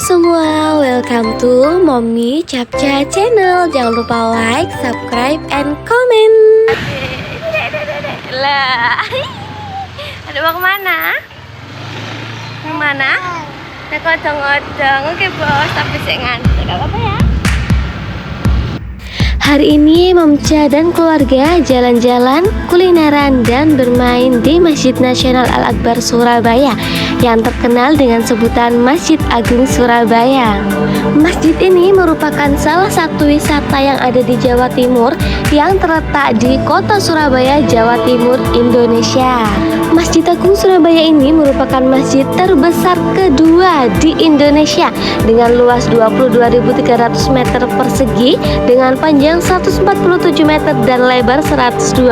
Semua, welcome to Mommy Capca Channel. Jangan lupa like, subscribe, and comment. Lah, ada mau kemana? Kemana? Nak odong-odong, oke bos. Tapi saya ngantuk, gak apa-apa ya. Hari ini Momca dan keluarga jalan-jalan, kulineran, dan bermain di Masjid Nasional Al-Akbar Surabaya yang terkenal dengan sebutan Masjid Agung Surabaya. Masjid ini merupakan salah satu wisata yang ada di Jawa Timur yang terletak di kota Surabaya, Jawa Timur, Indonesia. Masjid Agung Surabaya ini merupakan masjid terbesar kedua di Indonesia dengan luas 22.300 meter persegi dengan panjang 147 meter dan lebar 128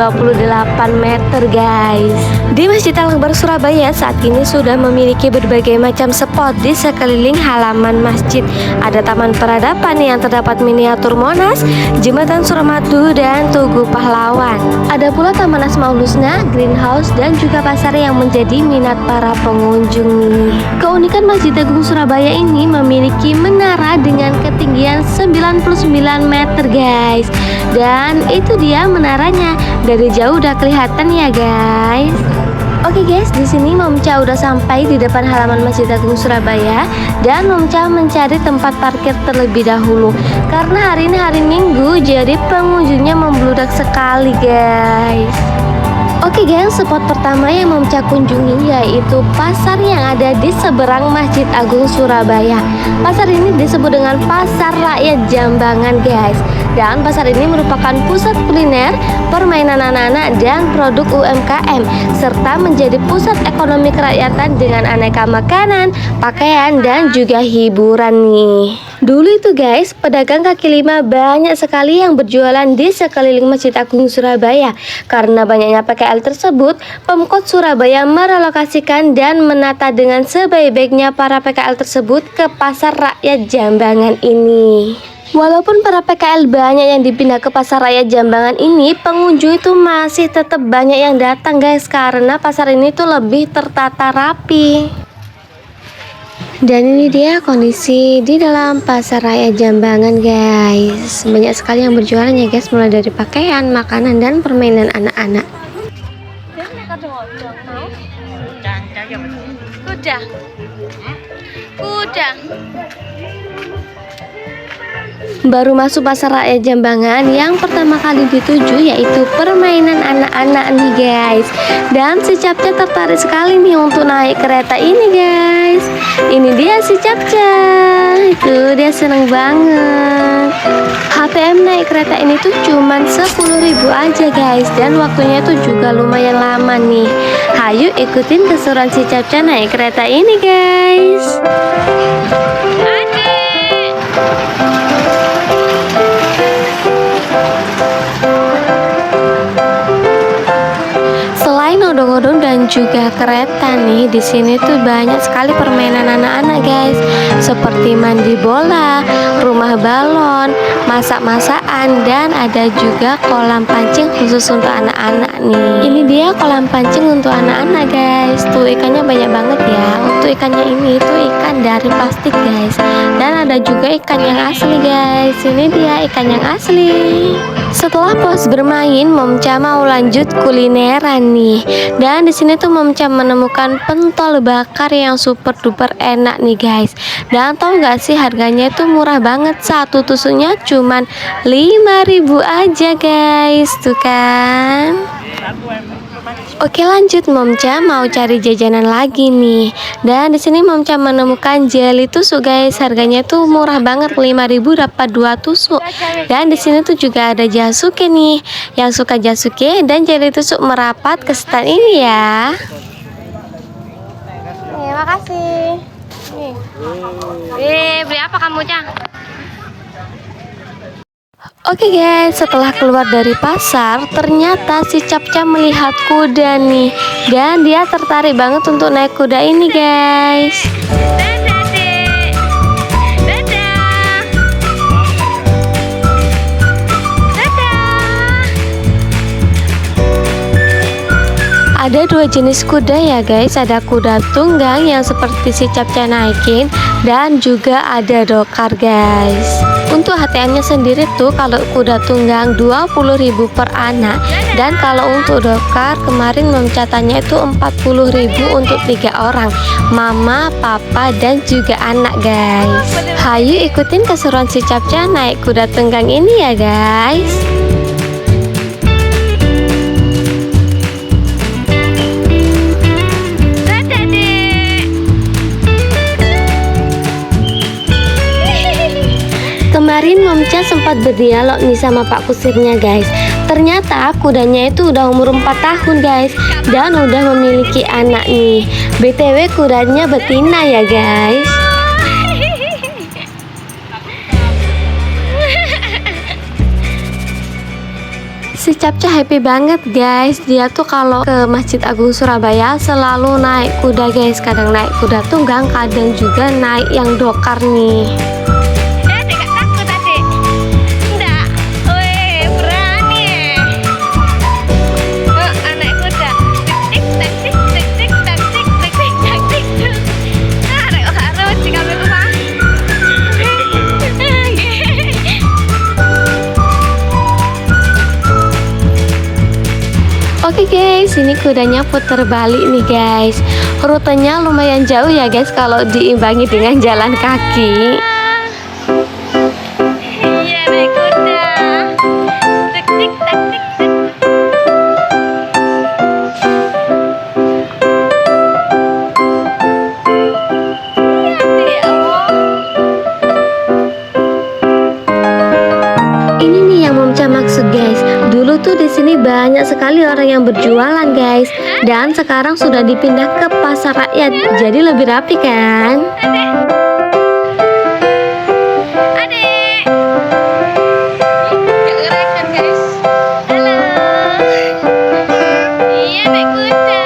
meter guys. Di Masjid Al-Akbar Surabaya saat ini sudah memiliki berbagai macam spot di sekeliling halaman masjid. Ada taman peradaban yang terdapat miniatur Monas, Jembatan Suramadu, dan Tugu Pahlawan. Ada pula Taman Asmaul Husna, greenhouse, dan juga pasar yang menjadi minat para pengunjung nih. Keunikan Masjid Agung Surabaya ini memiliki menara dengan ketinggian 99 meter guys. Dan itu dia menaranya. Dari jauh udah kelihatan ya guys. Oke guys, di sini Momca udah sampai di depan halaman Masjid Agung Surabaya dan Momca mencari tempat parkir terlebih dahulu karena hari ini hari Minggu, jadi pengunjungnya membludak sekali guys. Oke guys, spot pertama yang Momca kunjungi yaitu pasar yang ada di seberang Masjid Agung Surabaya. Pasar ini disebut dengan Pasar Rakyat Jambangan guys. Dan pasar ini merupakan pusat kuliner, permainan anak-anak, dan produk UMKM serta menjadi pusat ekonomi kerakyatan dengan aneka makanan, pakaian, dan juga hiburan nih. Dulu itu guys, pedagang kaki lima banyak sekali yang berjualan di sekeliling Masjid Agung Surabaya. Karena banyaknya PKL tersebut, Pemkot Surabaya merelokasikan dan menata dengan sebaik-baiknya para PKL tersebut ke Pasar Rakyat Jambangan ini. Walaupun para PKL banyak yang dipindah ke Pasar Rakyat Jambangan ini, pengunjung itu masih tetap banyak yang datang guys, karena pasar ini tuh lebih tertata rapi. Dan ini dia kondisi di dalam Pasar Rakyat Jambangan guys. Banyak sekali yang berjualan ya guys, mulai dari pakaian, makanan, dan permainan anak-anak. Kuda. Baru masuk Pasar Rakyat Jambangan, yang pertama kali dituju yaitu permainan anak-anak nih guys. Dan si Capca tertarik sekali nih untuk naik kereta ini guys. Ini dia si Capca, itu dia seneng banget. HPM naik kereta ini tuh cuman 10.000 aja guys, dan waktunya tuh juga lumayan lama nih. Hayu ikutin keseruan si Capca naik kereta ini guys. Odong-odong dan juga kereta nih, di sini tuh banyak sekali permainan anak-anak guys, seperti mandi bola, rumah balon, masak-masakan, dan ada juga kolam pancing khusus untuk anak-anak nih. Ini dia kolam pancing untuk anak-anak guys. Tuh ikannya banyak banget ya. Untuk ikannya ini tuh ikan dari plastik guys, dan ada juga ikan yang asli guys. Ini dia ikan yang asli. Setelah puas bermain, Momca mau lanjut kulineran nih. Dan di sini tuh Momca menemukan pentol bakar yang super duper enak nih guys. Dan tau gak sih, harganya itu murah banget. Satu tusuknya cuman 5.000 aja guys. Tuh kan. Oke lanjut, Momca mau cari jajanan lagi nih. Dan di sini Momca menemukan jelly tusuk guys. Harganya tuh murah banget, 5.000 dapat 2 tusuk. Dan di sini tuh juga ada jasuke nih. Yang suka jasuke dan jelly tusuk merapat ke stand ini ya. Nih, makasih. Nih. Beli apa kamu, Cang? Oke guys, setelah keluar dari pasar, ternyata si Capca melihat kuda nih, dan dia tertarik banget untuk naik kuda ini guys. Dadah, Dek. Dadah. Dadah. Ada dua jenis kuda ya guys, ada kuda tunggang yang seperti si Capca naikin, dan juga ada dokar guys. Untuk HTM-nya sendiri tuh kalau kuda tunggang 20.000 per anak, dan kalau untuk dokar kemarin memcatatnya itu 40.000 untuk 3 orang, mama, papa, dan juga anak guys. Hayu ikutin keseruan si Capca naik kuda tunggang ini ya guys. Kemarin Momca sempat berdialog nih sama Pak Kusirnya guys. Ternyata kudanya itu udah umur 4 tahun guys, dan udah memiliki anak nih. BTW kudanya betina ya guys. Si Capca happy banget guys. Dia tuh kalau ke Masjid Agung Surabaya selalu naik kuda guys. Kadang naik kuda tunggang, kadang juga naik yang dokar nih. Oke guys, ini kudanya putar balik nih guys. Rutenya lumayan jauh ya guys kalau diimbangi dengan jalan kaki. Iya, naik kuda. Tik tik tak tik tik. Ini nih yang Momca maksud guys. Dulu tuh di sini banyak sekali orang yang berjualan guys, dan sekarang sudah dipindah ke pasar rakyat, jadi lebih rapi kan? Adek, gak ngerekam guys. Halo, iya naik kuda.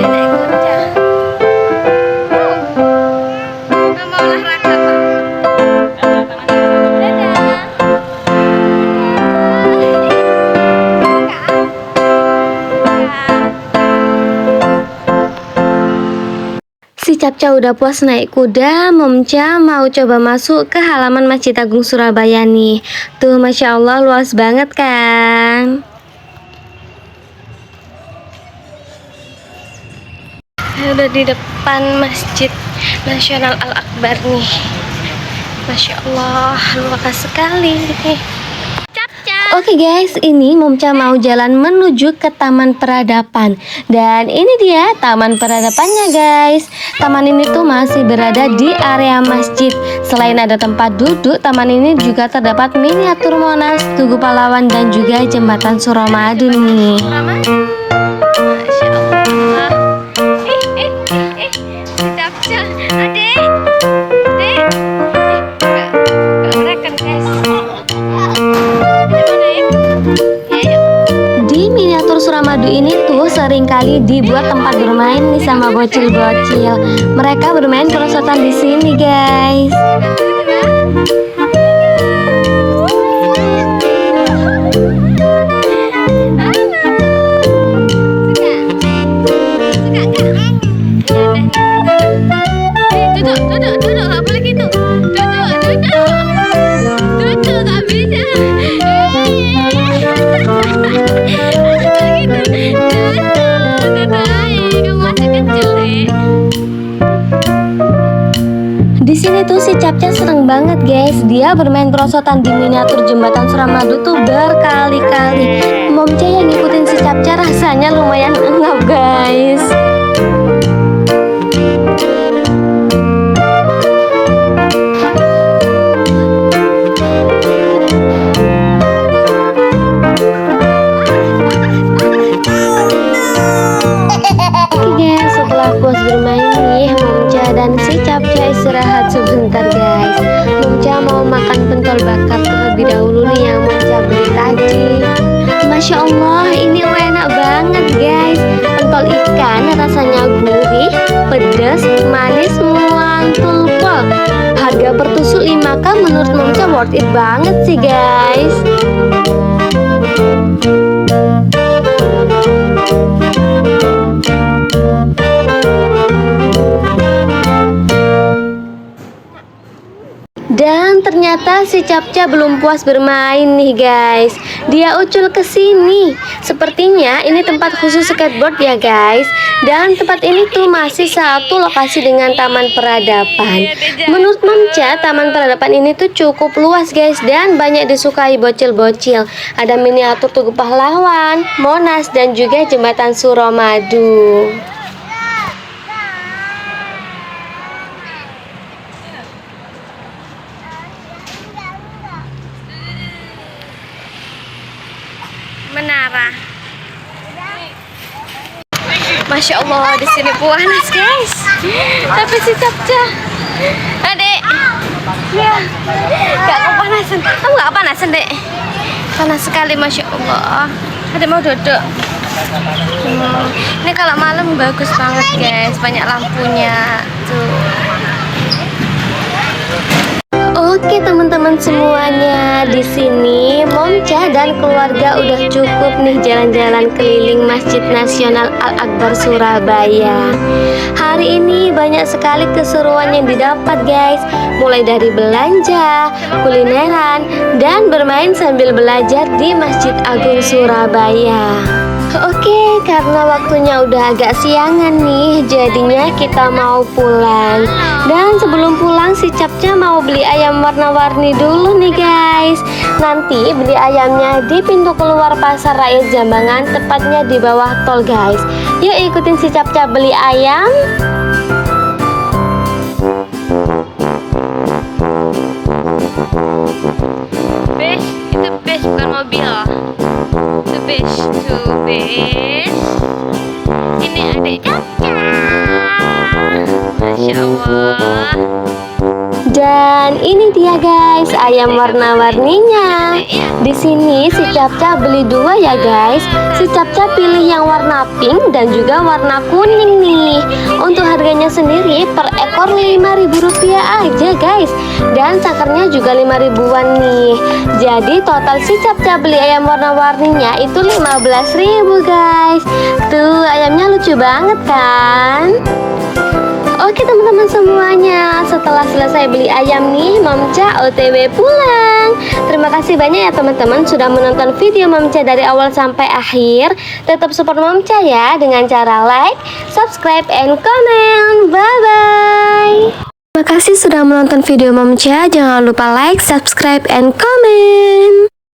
Naik kuda. Mau olahraga apa? Si Capca udah puas naik kuda, Momca mau coba masuk ke halaman Masjid Agung Surabaya nih. Tuh Masya Allah luas banget kan. Saya udah di depan Masjid Nasional Al-Akbar nih. Masya Allah luas sekali. Oke guys, ini Momca mau jalan menuju ke Taman Peradaban. Dan ini dia Taman Peradabannya guys. Taman ini tuh masih berada di area masjid. Selain ada tempat duduk, taman ini juga terdapat miniatur Monas, Tugu Pahlawan, dan juga Jembatan Suramadu nih. Masya Allah. Capca, adek. Suramadu ini tuh seringkali dibuat tempat bermain nih sama bocil-bocil. Mereka bermain perosotan di sini, guys. Duduk, nggak boleh gitu. Duduk, nggak bisa. Di sini tuh si Capca seneng banget guys. Dia bermain perosotan di miniatur Jembatan Suramadu tuh berkali-kali. Momca yang ngikutin si Capca rasanya lumayan engap guys. Oke guys, setelah puas bermain nih Momca dan si Capca istirahat sebentar guys. Momca mau makan pentol bakar terlebih dahulu nih yang Momca beli tadi. Masya Allah, ini enak banget guys. Pentol ikan rasanya gurih, pedas, manis, mantul pol. Harga per tusuk 5K menurut Momca worth it banget sih guys. Dan ternyata si Capca belum puas bermain nih guys. Dia ucul ke sini. Sepertinya ini tempat khusus skateboard ya guys. Dan tempat ini tuh masih satu lokasi dengan taman peradaban. Menurut Momca, taman peradaban ini tuh cukup luas guys dan banyak disukai bocil-bocil. Ada miniatur Tugu Pahlawan, Monas dan juga jembatan Suramadu. Menara. Masya Allah, di sini panas guys. Tapi si Capca, adek, ya, gak kepanasan. Kamu gak kepanasan dek? Panas sekali Masya Allah. Adek mau duduk. Ini kalau malam bagus banget guys, banyak lampunya tuh. Oke teman-teman semuanya, di sini Momca dan keluarga udah cukup nih jalan-jalan keliling Masjid Nasional Al-Akbar Surabaya. Hari ini banyak sekali keseruan yang didapat guys, mulai dari belanja, kulineran, dan bermain sambil belajar di Masjid Agung Surabaya. Oke, karena waktunya udah agak siangan nih, jadinya kita mau pulang. Dan sebelum pulang si Capca mau beli ayam warna-warni dulu nih guys. Nanti beli ayamnya di pintu keluar Pasar Rakyat Jambangan, tepatnya di bawah tol guys. Yuk ikutin si Capca beli ayam. Bis, itu bis bukan mobil. Itu bis. Ini adik Capca. Masya Allah. Dan ini dia guys, ayam warna-warninya. Di sini si Capca beli 2 ya guys. Si Capca pilih yang warna pink dan juga warna kuning nih. Untuk harganya sendiri per ekor Rp5.000 aja guys. Dan cakarnya juga 5 ribuan nih. Jadi total si Capca beli ayam warna-warninya itu 15.000 guys. Tuh ayamnya lucu banget kan? Oke teman-teman semuanya, setelah selesai beli ayam nih, Momca OTW pulang. Terima kasih banyak ya teman-teman sudah menonton video Momca dari awal sampai akhir. Tetap support Momca ya dengan cara like, subscribe, and comment. Bye-bye. Terima kasih sudah menonton video Momca. Jangan lupa like, subscribe, and comment.